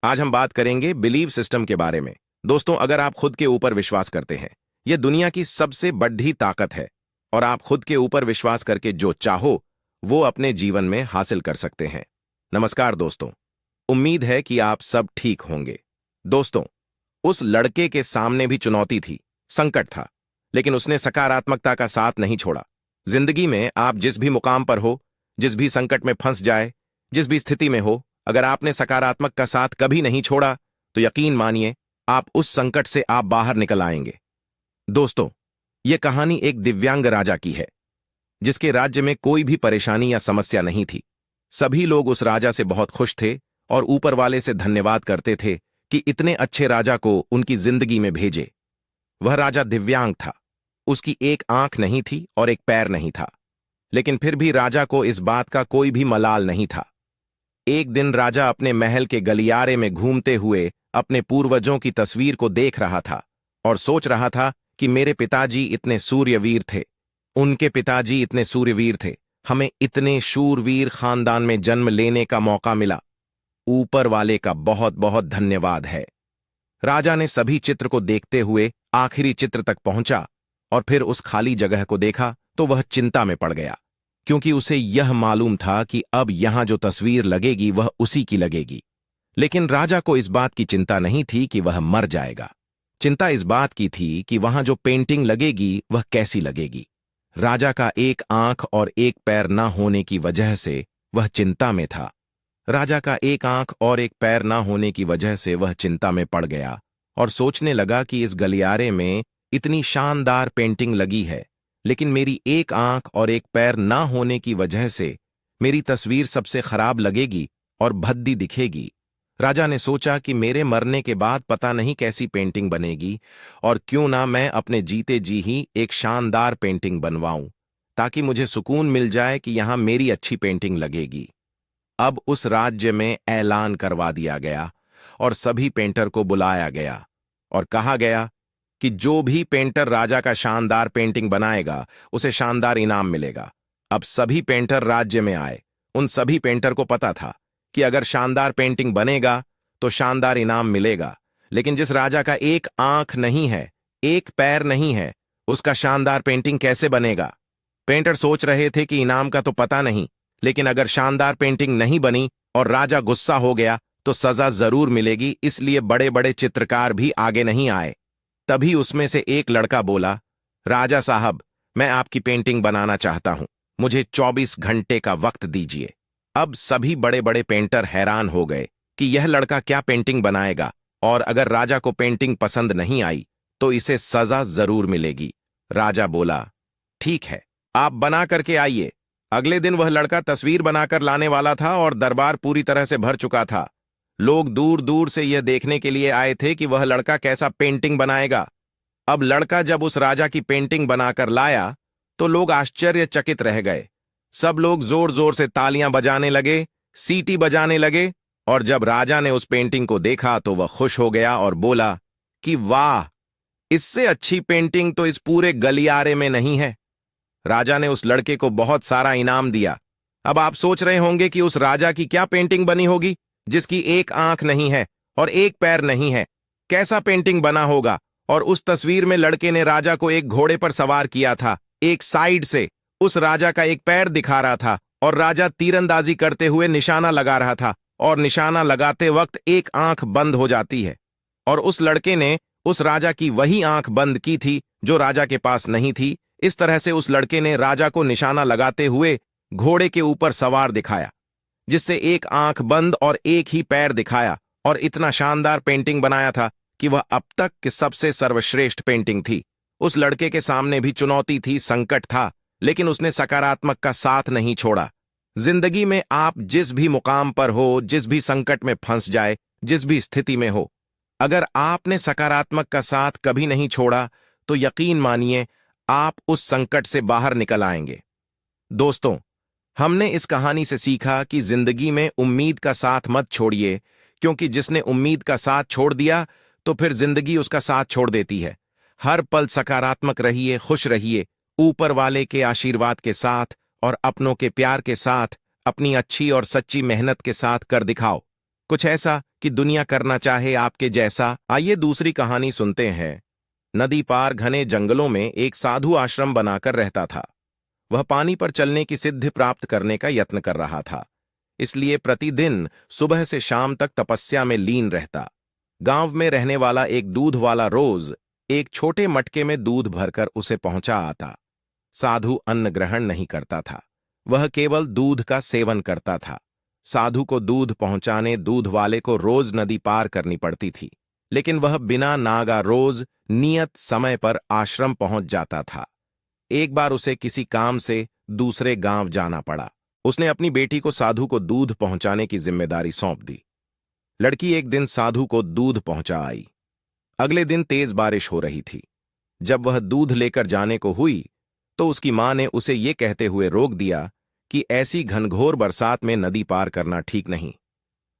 आज हम बात करेंगे बिलीव सिस्टम के बारे में। दोस्तों, अगर आप खुद के ऊपर विश्वास करते हैं, यह दुनिया की सबसे बड़ी ताकत है और आप खुद के ऊपर विश्वास करके जो चाहो वो अपने जीवन में हासिल कर सकते हैं। नमस्कार दोस्तों, उम्मीद है कि आप सब ठीक होंगे। दोस्तों, उस लड़के के सामने भी चुनौती थी, संकट था, लेकिन उसने सकारात्मकता का साथ नहीं छोड़ा। जिंदगी में आप जिस भी मुकाम पर हो, जिस भी संकट में फंस जाए, जिस भी स्थिति में हो, अगर आपने सकारात्मक का साथ कभी नहीं छोड़ा तो यकीन मानिए आप उस संकट से आप बाहर निकल आएंगे। दोस्तों, यह कहानी एक दिव्यांग राजा की है जिसके राज्य में कोई भी परेशानी या समस्या नहीं थी। सभी लोग उस राजा से बहुत खुश थे और ऊपर वाले से धन्यवाद करते थे कि इतने अच्छे राजा को उनकी जिंदगी में भेजे। वह राजा दिव्यांग था, उसकी एक आंख नहीं थी और एक पैर नहीं था, लेकिन फिर भी राजा को इस बात का कोई भी मलाल नहीं था। एक दिन राजा अपने महल के गलियारे में घूमते हुए अपने पूर्वजों की तस्वीर को देख रहा था और सोच रहा था कि मेरे पिताजी इतने सूर्यवीर थे, उनके पिताजी इतने सूर्यवीर थे, हमें इतने शूरवीर खानदान में जन्म लेने का मौका मिला। ऊपर वाले का बहुत बहुत धन्यवाद है। राजा ने सभी चित्र को देखते हुए आखिरी चित्र तक पहुंचा और फिर उस खाली जगह को देखा तो वह चिंता में पड़ गया, क्योंकि उसे यह मालूम था कि अब यहां जो तस्वीर लगेगी वह उसी की लगेगी। लेकिन राजा को इस बात की चिंता नहीं थी कि वह मर जाएगा। चिंता इस बात की थी कि वहां जो पेंटिंग लगेगी वह कैसी लगेगी। राजा का एक आंख और एक पैर न होने की वजह से वह चिंता में था। राजा का एक आंख और एक पैर न होने की वजह से वह चिंता में पड़ गया और सोचने लगा कि इस गलियारे में इतनी शानदार पेंटिंग लगी है, लेकिन मेरी एक आंख और एक पैर ना होने की वजह से मेरी तस्वीर सबसे खराब लगेगी और भद्दी दिखेगी। राजा ने सोचा कि मेरे मरने के बाद पता नहीं कैसी पेंटिंग बनेगी और क्यों ना मैं अपने जीते जी ही एक शानदार पेंटिंग बनवाऊं, ताकि मुझे सुकून मिल जाए कि यहां मेरी अच्छी पेंटिंग लगेगी। अब उस राज्य में ऐलान करवा दिया गया और सभी पेंटर को बुलाया गया और कहा गया कि जो भी पेंटर राजा का शानदार पेंटिंग बनाएगा उसे शानदार इनाम मिलेगा। अब सभी पेंटर राज्य में आए। उन सभी पेंटर को पता था कि अगर शानदार पेंटिंग बनेगा तो शानदार इनाम मिलेगा, लेकिन जिस राजा का एक आंख नहीं है, एक पैर नहीं है, उसका शानदार पेंटिंग कैसे बनेगा? पेंटर सोच रहे थे कि इनाम का तो पता नहीं, लेकिन अगर शानदार पेंटिंग नहीं बनी और राजा गुस्सा हो गया तो सजा जरूर मिलेगी, इसलिए बड़े बड़े चित्रकार भी आगे नहीं आए। तभी उसमें से एक लड़का बोला, राजा साहब, मैं आपकी पेंटिंग बनाना चाहता हूं, मुझे 24 घंटे का वक्त दीजिए। अब सभी बड़े बड़े पेंटर हैरान हो गए कि यह लड़का क्या पेंटिंग बनाएगा, और अगर राजा को पेंटिंग पसंद नहीं आई तो इसे सजा जरूर मिलेगी। राजा बोला, ठीक है, आप बना करके आइए। अगले दिन वह लड़का तस्वीर बनाकर लाने वाला था और दरबार पूरी तरह से भर चुका था। लोग दूर दूर से यह देखने के लिए आए थे कि वह लड़का कैसा पेंटिंग बनाएगा। अब लड़का जब उस राजा की पेंटिंग बनाकर लाया तो लोग आश्चर्यचकित रह गए। सब लोग जोर जोर से तालियां बजाने लगे, सीटी बजाने लगे, और जब राजा ने उस पेंटिंग को देखा तो वह खुश हो गया और बोला कि वाह, इससे अच्छी पेंटिंग तो इस पूरे गलियारे में नहीं है। राजा ने उस लड़के को बहुत सारा इनाम दिया। अब आप सोच रहे होंगे कि उस राजा की क्या पेंटिंग बनी होगी जिसकी एक आंख नहीं है और एक पैर नहीं है। कैसा पेंटिंग बना होगा? और उस तस्वीर में लड़के ने राजा को एक घोड़े पर सवार किया था। एक साइड से उस राजा का एक पैर दिखा रहा था और राजा तीरंदाजी करते हुए निशाना लगा रहा था, और निशाना लगाते वक्त एक आंख बंद हो जाती है, और उस लड़के ने उस राजा की वही आंख बंद की थी जो राजा के पास नहीं थी। इस तरह से उस लड़के ने राजा को निशाना लगाते हुए घोड़े के ऊपर सवार दिखाया, जिससे एक आंख बंद और एक ही पैर दिखाया, और इतना शानदार पेंटिंग बनाया था कि वह अब तक की सबसे सर्वश्रेष्ठ पेंटिंग थी। उस लड़के के सामने भी चुनौती थी, संकट था, लेकिन उसने सकारात्मक का साथ नहीं छोड़ा। जिंदगी में आप जिस भी मुकाम पर हो, जिस भी संकट में फंस जाए, जिस भी स्थिति में हो, अगर आपने सकारात्मक का साथ कभी नहीं छोड़ा तो यकीन मानिए आप उस संकट से बाहर निकल आएंगे। दोस्तों, हमने इस कहानी से सीखा कि जिंदगी में उम्मीद का साथ मत छोड़िए, क्योंकि जिसने उम्मीद का साथ छोड़ दिया तो फिर जिंदगी उसका साथ छोड़ देती है। हर पल सकारात्मक रहिए, खुश रहिए, ऊपर वाले के आशीर्वाद के साथ और अपनों के प्यार के साथ, अपनी अच्छी और सच्ची मेहनत के साथ कर दिखाओ कुछ ऐसा कि दुनिया करना चाहे आपके जैसा। आइए दूसरी कहानी सुनते हैं। नदी पार घने जंगलों में एक साधु आश्रम बनाकर रहता था। वह पानी पर चलने की सिद्धि प्राप्त करने का यत्न कर रहा था, इसलिए प्रतिदिन सुबह से शाम तक तपस्या में लीन रहता। गांव में रहने वाला एक दूध वाला रोज एक छोटे मटके में दूध भरकर उसे पहुंचा आता। साधु अन्न ग्रहण नहीं करता था, वह केवल दूध का सेवन करता था। साधु को दूध पहुंचाने दूध वाले को रोज नदी पार करनी पड़ती थी, लेकिन वह बिना नागा रोज नियत समय पर आश्रम पहुंच जाता था। एक बार उसे किसी काम से दूसरे गांव जाना पड़ा। उसने अपनी बेटी को साधु को दूध पहुंचाने की जिम्मेदारी सौंप दी। लड़की एक दिन साधु को दूध पहुंचा आई। अगले दिन तेज बारिश हो रही थी। जब वह दूध लेकर जाने को हुई तो उसकी मां ने उसे ये कहते हुए रोक दिया कि ऐसी घनघोर बरसात में नदी पार करना ठीक नहीं।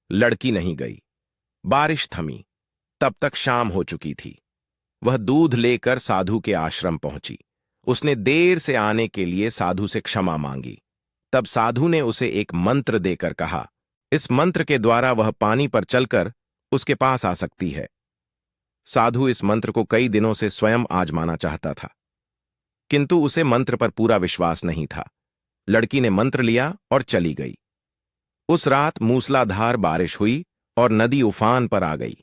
लड़की नहीं गई। बारिश थमी। तब तक शाम हो चुकी थी। वह दूध लेकर साधु के आश्रम पहुंची। उसने देर से आने के लिए साधु से क्षमा मांगी। तब साधु ने उसे एक मंत्र देकर कहा, इस मंत्र के द्वारा वह पानी पर चलकर उसके पास आ सकती है। साधु इस मंत्र को कई दिनों से स्वयं आजमाना चाहता था, किंतु उसे मंत्र पर पूरा विश्वास नहीं था। लड़की ने मंत्र लिया और चली गई। उस रात मूसलाधार बारिश हुई और नदी उफान पर आ गई।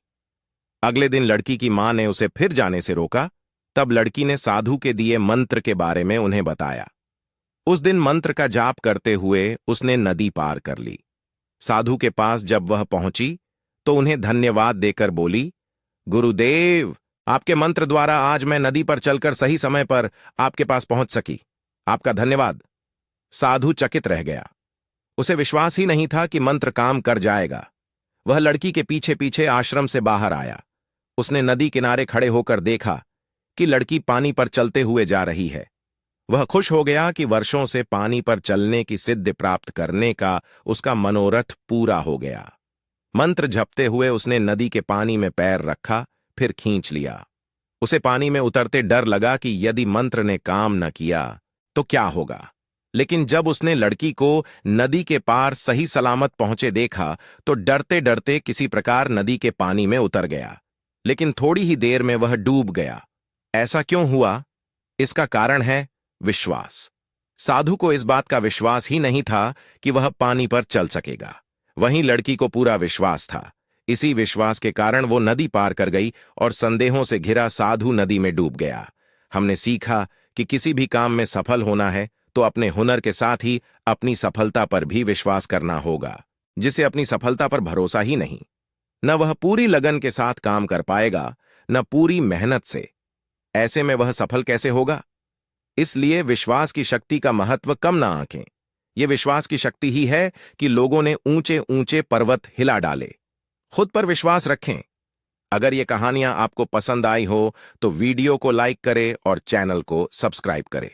अगले दिन लड़की की मां ने उसे फिर जाने से रोका। तब लड़की ने साधु के दिए मंत्र के बारे में उन्हें बताया। उस दिन मंत्र का जाप करते हुए उसने नदी पार कर ली। साधु के पास जब वह पहुंची तो उन्हें धन्यवाद देकर बोली, गुरुदेव, आपके मंत्र द्वारा आज मैं नदी पर चलकर सही समय पर आपके पास पहुंच सकी। आपका धन्यवाद। साधु चकित रह गया। उसे विश्वास ही नहीं था कि मंत्र काम कर जाएगा। वह लड़की के पीछे पीछे आश्रम से बाहर आया। उसने नदी किनारे खड़े होकर देखा कि लड़की पानी पर चलते हुए जा रही है। वह खुश हो गया कि वर्षों से पानी पर चलने की सिद्धि प्राप्त करने का उसका मनोरथ पूरा हो गया। मंत्र जपते हुए उसने नदी के पानी में पैर रखा, फिर खींच लिया। उसे पानी में उतरते डर लगा कि यदि मंत्र ने काम न किया तो क्या होगा। लेकिन जब उसने लड़की को नदी के पार सही सलामत पहुंचे देखा तो डरते डरते किसी प्रकार नदी के पानी में उतर गया। लेकिन थोड़ी ही देर में वह डूब गया। ऐसा क्यों हुआ? इसका कारण है विश्वास। साधु को इस बात का विश्वास ही नहीं था कि वह पानी पर चल सकेगा। वहीं लड़की को पूरा विश्वास था। इसी विश्वास के कारण वो नदी पार कर गई और संदेहों से घिरा साधु नदी में डूब गया। हमने सीखा कि किसी भी काम में सफल होना है तो अपने हुनर के साथ ही अपनी सफलता पर भी विश्वास करना होगा। जिसे अपनी सफलता पर भरोसा ही नहीं, न वह पूरी लगन के साथ काम कर पाएगा, न पूरी मेहनत से। ऐसे में वह सफल कैसे होगा? इसलिए विश्वास की शक्ति का महत्व कम ना आंकें। यह विश्वास की शक्ति ही है कि लोगों ने ऊंचे ऊंचे पर्वत हिला डाले। खुद पर विश्वास रखें। अगर ये कहानियां आपको पसंद आई हो तो वीडियो को लाइक करें और चैनल को सब्सक्राइब करें।